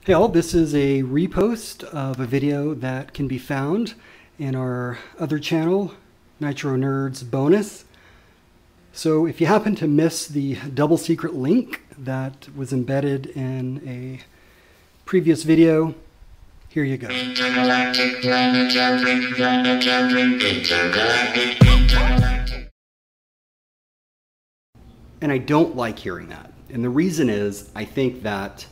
Hey all, this is a repost of a video that can be found in our other channel, Nitro Nerds Bonus. So if you happen to miss the double secret link that was embedded in a previous video, here you go. And I don't like hearing that. And the reason is, I think that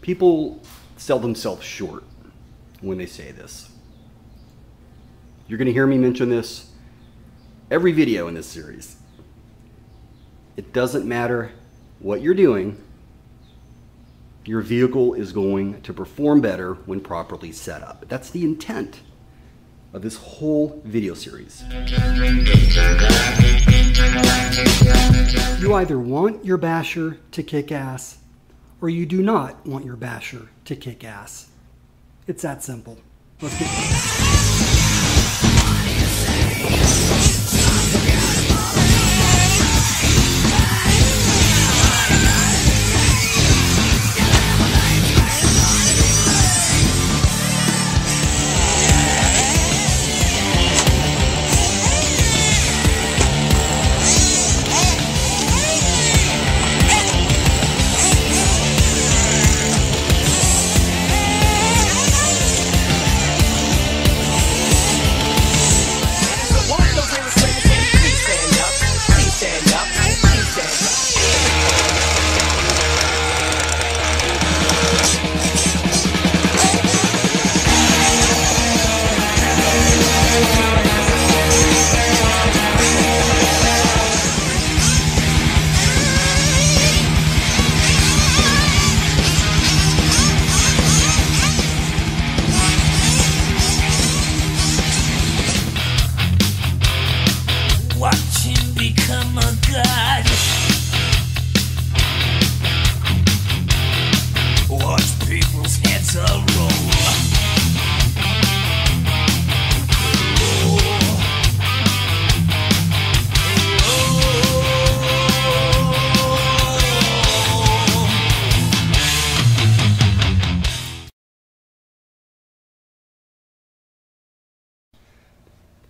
people sell themselves short when they say this. You're going to hear me mention this every video in this series. It doesn't matter what you're doing, your vehicle is going to perform better when properly set up. That's the intent of this whole video series. You either want your basher to kick ass, or you do not want your basher to kick ass. It's that simple. Let's get started.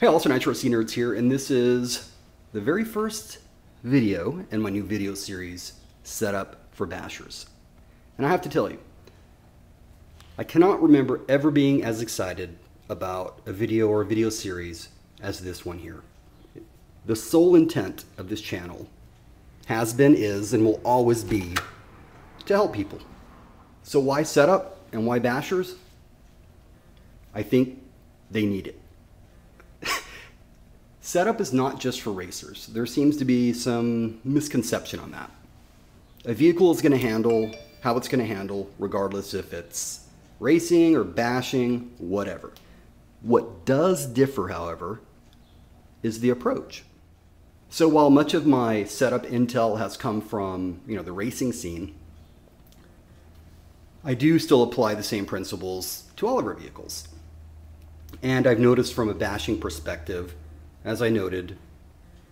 Hey, also Nitro C Nerds here, and this is the very first video in my new video series, Setup for Bashers. And I have to tell you, I cannot remember ever being as excited about a video or a video series as this one here. The sole intent of this channel has been, is, and will always be to help people. So why Setup and why Bashers? I think they need it. Setup is not just for racers. There seems to be some misconception on that. A vehicle is going to handle how it's going to handle regardless if it's racing or bashing, whatever. What does differ, however, is the approach. So while much of my setup intel has come from, the racing scene, I do still apply the same principles to all of our vehicles. And I've noticed from a bashing perspective, as I noted,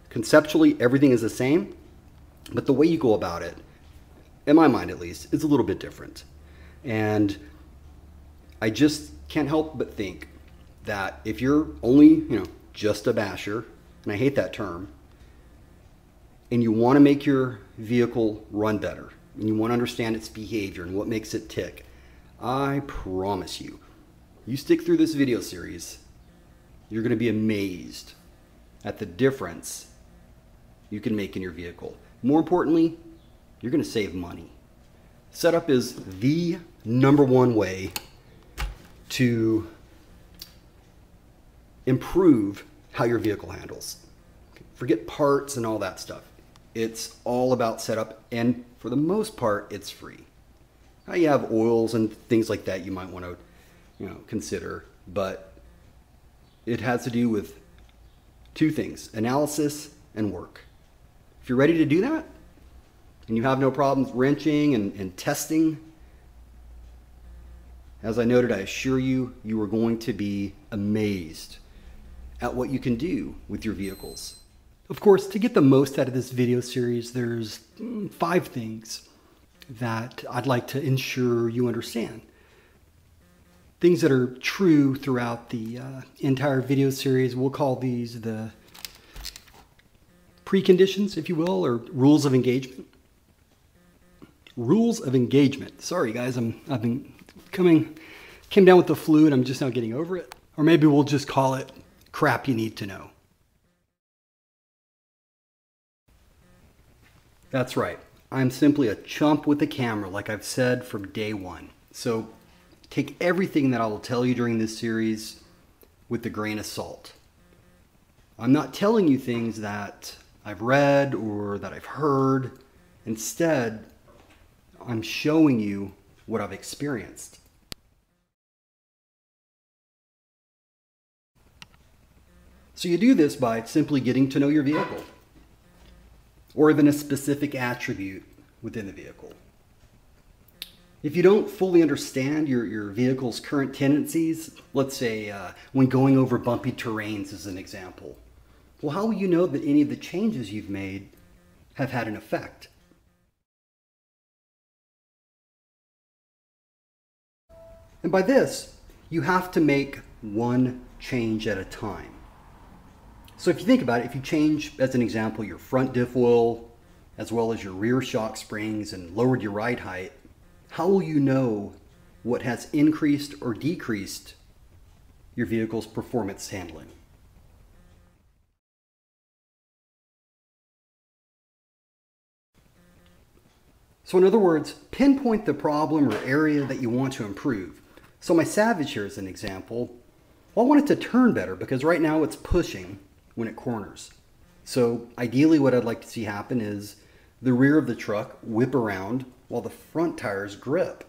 conceptually everything is the same, but the way you go about it, in my mind at least, is a little bit different. And I just can't help but think that if you're only, just a basher, and I hate that term, and you want to make your vehicle run better, and you want to understand its behavior and what makes it tick, I promise you, you stick through this video series, you're going to be amazed at the difference you can make in your vehicle. More importantly, you're going to save money. Setup is the #1 way to improve how your vehicle handles. Forget parts and all that stuff. It's all about setup, and for the most part, it's free. Now you have oils and things like that you might want to, consider, but it has to do with two things: analysis and work. If you're ready to do that, and you have no problems wrenching and testing, as I noted, I assure you, you are going to be amazed at what you can do with your vehicles. Of course, to get the most out of this video series, there's 5 things that I'd like to ensure you understand. Things that are true throughout the entire video series. We'll call these the preconditions, if you will, or rules of engagement. Rules of engagement. Sorry guys, I've been came down with the flu and I'm just now getting over it. Or maybe we'll just call it crap you need to know. That's right. I'm simply a chump with the camera, like I've said from day one. So take everything that I will tell you during this series with a grain of salt. I'm not telling you things that I've read or that I've heard. Instead, I'm showing you what I've experienced. So you do this by simply getting to know your vehicle, or even a specific attribute within the vehicle. If you don't fully understand your vehicle's current tendencies, let's say when going over bumpy terrains as an example, well, how will you know that any of the changes you've made have had an effect? And by this, you have to make one change at a time. So if you think about it, if you change, as an example, your front diff oil, as well as your rear shock springs, and lowered your ride height, how will you know what has increased or decreased your vehicle's performance handling? So in other words, pinpoint the problem or area that you want to improve. So my Savage here is an example. Well, I want it to turn better because right now it's pushing when it corners. So ideally what I'd like to see happen is the rear of the truck whip around while the front tires grip.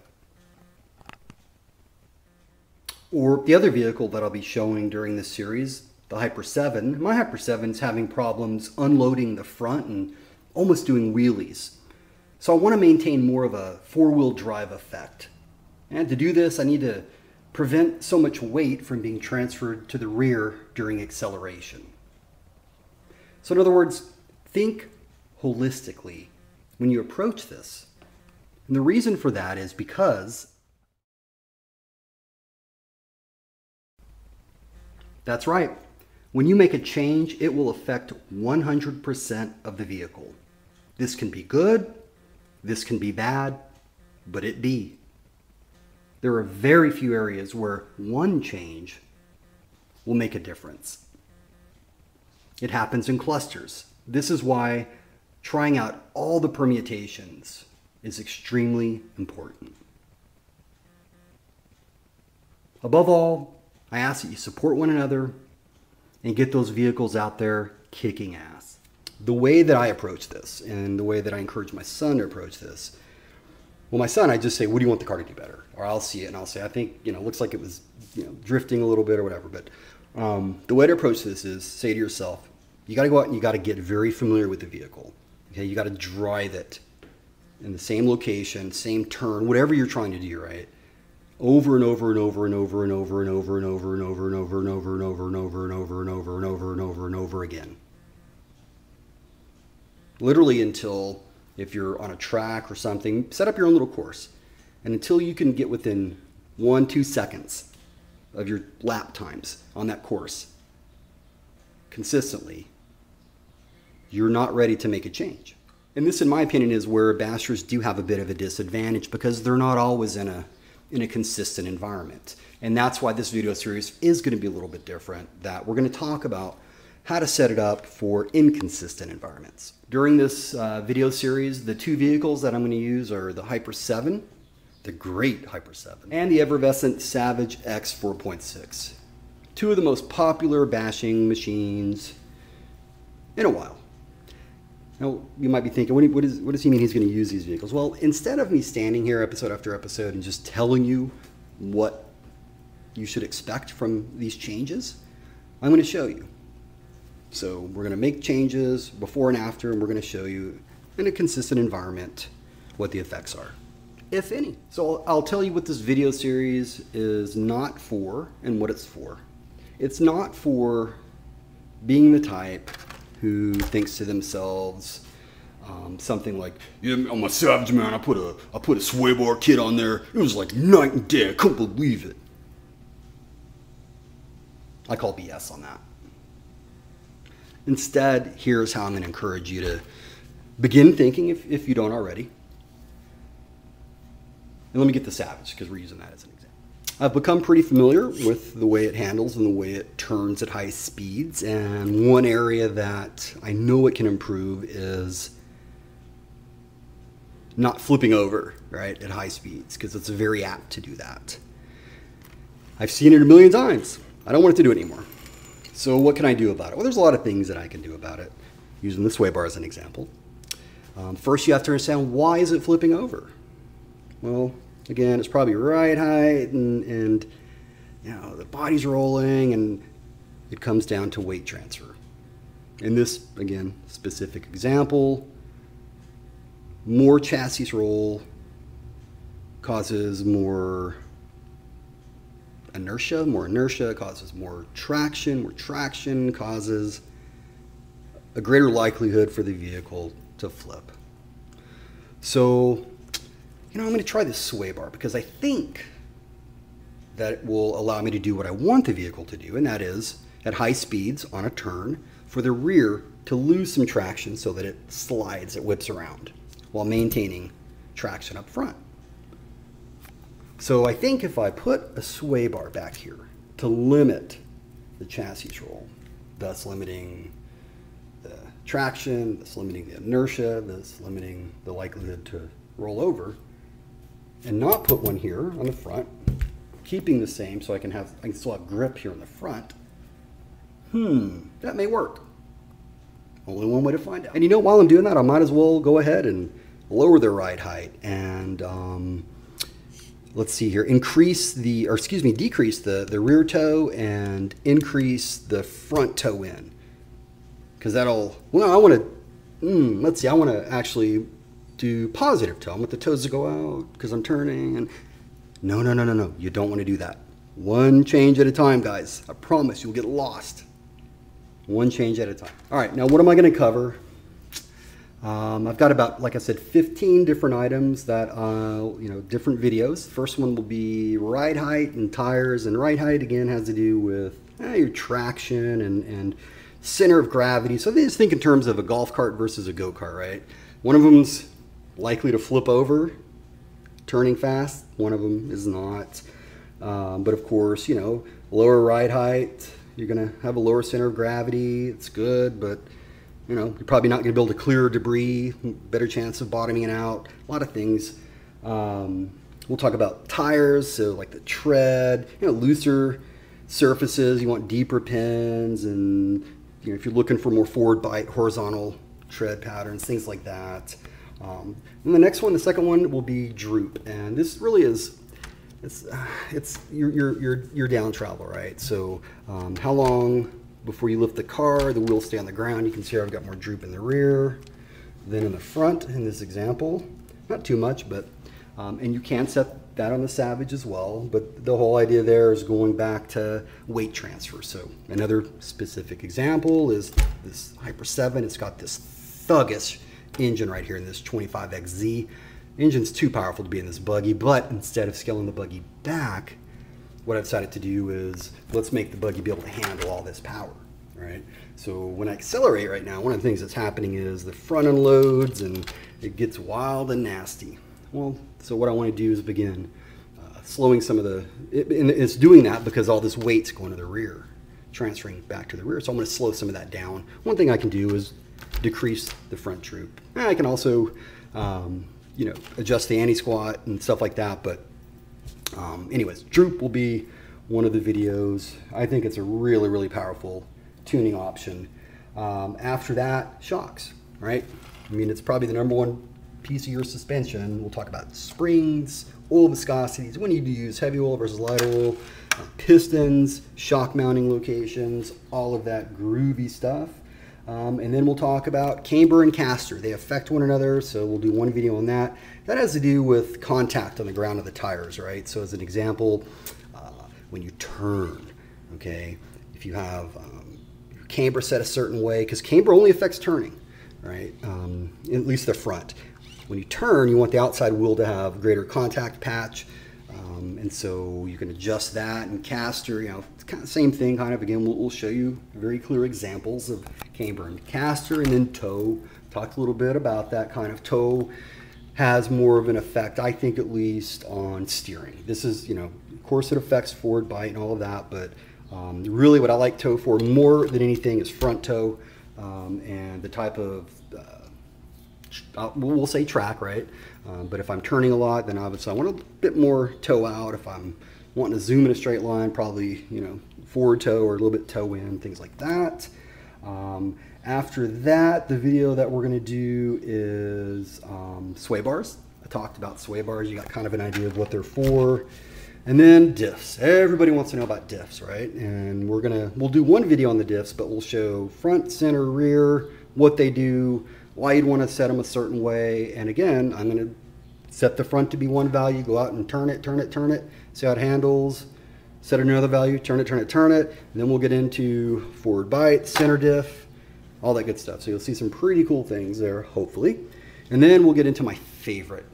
Or the other vehicle that I'll be showing during this series, the Hyper 7. My Hyper 7 is having problems unloading the front and almost doing wheelies. So I want to maintain more of a four-wheel drive effect. And to do this, I need to prevent so much weight from being transferred to the rear during acceleration. So in other words, think holistically when you approach this. And the reason for that is because that's right. When you make a change, it will affect 100% of the vehicle. This can be good, this can be bad, but it be. There are very few areas where one change will make a difference. It happens in clusters. This is why trying out all the permutations is extremely important. Above all, I ask that you support one another and get those vehicles out there kicking ass. The way that I approach this and the way that I encourage my son to approach this, well, my son, I just say, what do you want the car to do better? Or I'll see it and I'll say, I think, it looks like it was, drifting a little bit or whatever. But the way to approach this is say to yourself, you got to go out and you got to get very familiar with the vehicle. Okay, you got to drive it in the same location, same turn, whatever you're trying to do, right? Over and over and over and over and over and over and over and over and over and over and over and over and over and over and over and over and over again. Literally until, if you're on a track or something, set up your own little course. And until you can get within 1-2 seconds of your lap times on that course consistently, you're not ready to make a change. And this, in my opinion, is where bashers do have a bit of a disadvantage because they're not always in a consistent environment. And that's why this video series is going to be a little bit different, that we're going to talk about how to set it up for inconsistent environments. During this video series, the two vehicles that I'm going to use are the Hyper 7, the great Hyper 7, and the effervescent Savage X 4.6. Two of the most popular bashing machines in a while. Now, you might be thinking, what does he mean he's going to use these vehicles? Well, instead of me standing here episode after episode and just telling you what you should expect from these changes, I'm going to show you. So we're going to make changes before and after, and we're going to show you in a consistent environment what the effects are, if any. So I'll tell you what this video series is not for and what it's for. It's not for being the type who thinks to themselves, Something like, yeah, I'm a savage man, I put a sway bar kit on there. It was like night and day, I couldn't believe it. I call BS on that. Instead, here's how I'm going to encourage you to begin thinking, if you don't already. And let me get the Savage, because we're using that as an example. I've become pretty familiar with the way it handles and the way it turns at high speeds. And one area that I know it can improve is not flipping over, right, at high speeds, because it's very apt to do that. I've seen it a million times. I don't want it to do it anymore. So what can I do about it? Well, there's a lot of things that I can do about it, using the sway bar as an example. First, you have to understand, why is it flipping over? Well, again, it's probably ride height and you know, the body's rolling, and it comes down to weight transfer. In this, again, specific example, more chassis roll causes more inertia causes more traction causes a greater likelihood for the vehicle to flip. So, you know, I'm going to try this sway bar because I think that it will allow me to do what I want the vehicle to do, and that is, at high speeds on a turn, for the rear to lose some traction so that it slides, it whips around, while maintaining traction up front. So I think if I put a sway bar back here to limit the chassis roll, thus limiting the traction, thus limiting the inertia, thus limiting the likelihood to roll over, and not put one here on the front, keeping the same so I can still have grip here in the front, that may work. Only one way to find out. And you know, while I'm doing that, I might as well go ahead and lower the ride height and let's see here, decrease the rear toe and increase the front toe in. Because that'll, well, I want to, let's see, I want to actually do positive toe. I want the toes to go out because I'm turning. And no, you don't want to do that. One change at a time, guys. I promise you'll get lost. One change at a time. All right, now what am I going to cover? I've got about, like I said, 15 different items that, different videos. First one will be ride height and tires, and ride height again has to do with your traction and center of gravity. So just think in terms of a golf cart versus a go-kart, right? One of them's likely to flip over, turning fast. One of them is not. But of course, lower ride height, you're gonna have a lower center of gravity. It's good, but you're probably not going to be able to clear debris, better chance of bottoming it out, a lot of things. We'll talk about tires, so like the tread, looser surfaces, you want deeper pins, and if you're looking for more forward bite, horizontal tread patterns, things like that. And the next one, the second one, will be droop, and this really is, it's your down travel, right? So how long before you lift the car, the wheels stay on the ground. You can see I've got more droop in the rear than in the front in this example. Not too much, but, and you can set that on the Savage as well, but the whole idea there is going back to weight transfer. So another specific example is this Hyper 7. It's got this thuggish engine right here in this 25XZ. Engine's too powerful to be in this buggy, but instead of scaling the buggy back, what I've decided to do is, let's make the buggy be able to handle all this power, right? So when I accelerate right now, one of the things that's happening is the front unloads and it gets wild and nasty. Well, so what I want to do is begin slowing some of and it's doing that because all this weight's going to the rear, transferring back to the rear. So I'm going to slow some of that down. One thing I can do is decrease the front droop. I can also, adjust the anti-squat and stuff like that, but anyways, droop will be one of the videos. I think it's a really, really powerful tuning option. After that, shocks, right? I mean, it's probably the #1 piece of your suspension. We'll talk about springs, oil viscosities, when you use heavy oil versus light oil, pistons, shock mounting locations, all of that groovy stuff. And then we'll talk about camber and caster. They affect one another, so we'll do one video on that. That has to do with contact on the ground of the tires, right? So as an example, when you turn, okay, if you have your camber set a certain way, because camber only affects turning. right? At least the front. When you turn, you want the outside wheel to have greater contact patch. And so you can adjust that. And caster, you know, it's kind of the same thing, kind of. Again, we'll show you very clear examples of camber and caster. And then toe, talked a little bit about that kind of. Toe has more of an effect, I think, at least on steering. This is, you know, of course it affects forward bite and all of that, but really what I like toe for more than anything is front toe, and the type of, we'll say track, right? But if I'm turning a lot, then obviously I want a bit more toe out. If I'm wanting to zoom in a straight line, probably, you know, forward toe or a little bit toe in, things like that. After that, the video that we're going to do is sway bars. I talked about sway bars. You got kind of an idea of what they're for. And then diffs. Everybody wants to know about diffs, right? And we'll do one video on the diffs, but we'll show front, center, rear, what they do, why you'd want to set them a certain way. And again, I'm going to set the front to be one value, go out and turn it, see how it handles, set another value, turn it, and then we'll get into forward bite, center diff, all that good stuff. So you'll see some pretty cool things there, hopefully. And then we'll get into my favorite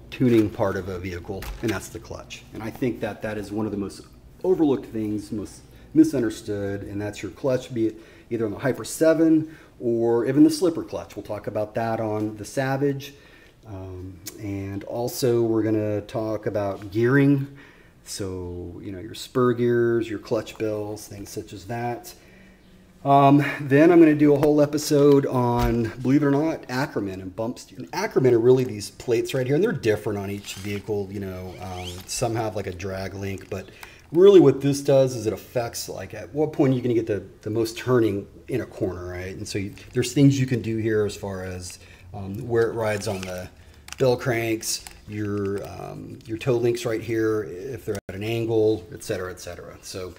tuning part of a vehicle, and that's the clutch. And I think that that is one of the most overlooked things, most misunderstood, and that's your clutch, be it either on the Hyper 7 or even the slipper clutch. We'll talk about that on the Savage. And also we're gonna talk about gearing. So, you know, your spur gears, your clutch bells, things such as that. Then I'm going to do a whole episode on, believe it or not, Ackerman and Bumpsteer. And Ackerman are really these plates right here, and they're different on each vehicle. You know, some have like a drag link, but really what this does is it affects like at what point you're going to get the most turning in a corner, right? And so there's things you can do here as far as where it rides on the bell cranks, your toe links right here, if they're at an angle, et cetera, et cetera. So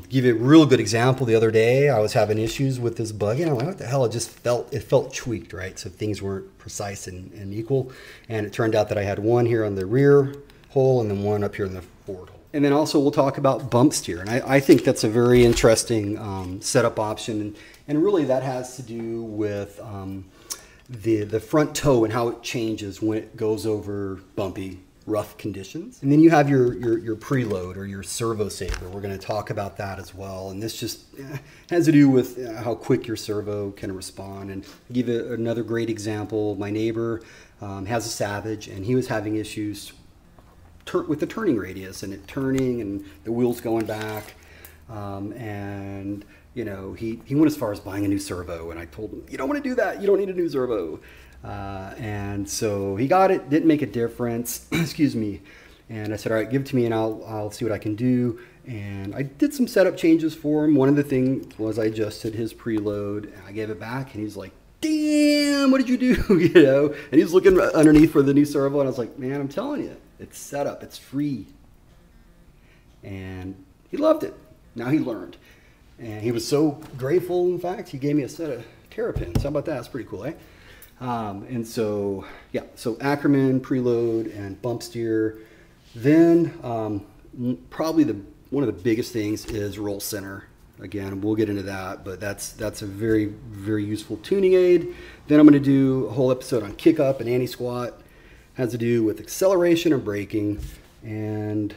give you a real good example. The other day I was having issues with this buggy, and I'm like, what the hell? It felt tweaked, right? So things weren't precise and equal. And it turned out that I had one here on the rear hole and then one up here in the forward hole. And then also we'll talk about Bumpsteer. And I think that's a very interesting setup option. And really that has to do with the front toe and how it changes when it goes over bumpy, rough conditions. And then you have your preload or your servo saver. We're going to talk about that as well. And this just has to do with how quick your servo can respond. And give you another great example. My neighbor has a Savage, and he was having issues with the turning radius and it turning and the wheels going back. And you know, he went as far as buying a new servo, and I told him, you don't want to do that. You don't need a new servo. And so he got it, didn't make a difference, excuse me. And I said, all right, give it to me and I'll see what I can do. And I did some setup changes for him. One of the things was I adjusted his preload. I gave it back and he's like, damn, what did you do? You know, and he's looking underneath for the new servo. And I was like, man, I'm telling you, it's set up, it's free. And he loved it. Now he learned. And he was so grateful, in fact, he gave me a set of terrapins. How about that? That's pretty cool, eh? And so, yeah, so Ackerman, preload, and Bumpsteer. Then probably one of the biggest things is roll center. Again, we'll get into that, but that's a very, very useful tuning aid. Then I'm going to do a whole episode on kick up and anti-squat. Has to do with acceleration and braking. And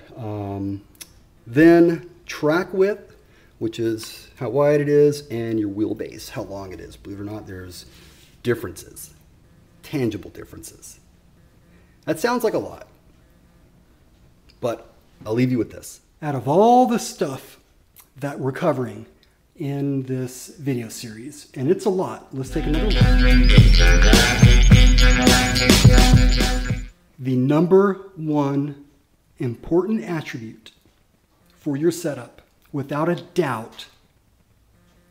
then track width, which is how wide it is, and your wheelbase, how long it is. Believe it or not, there's differences, tangible differences. That sounds like a lot, but I'll leave you with this. Out of all the stuff that we're covering in this video series, and it's a lot, let's take another look. The number one important attribute for your setup, without a doubt,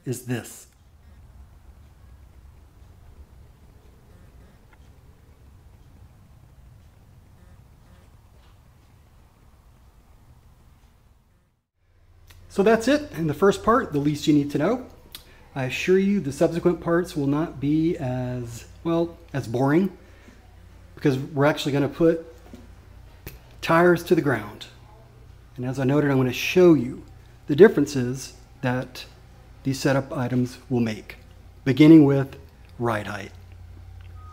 is this. So that's it in the first part, the least you need to know. I assure you the subsequent parts will not be as boring, because we're actually going to put tires to the ground. And as I noted, I'm going to show you the differences that these setup items will make, beginning with ride height.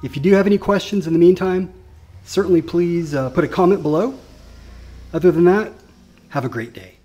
If you do have any questions in the meantime, certainly please put a comment below. Other than that, have a great day.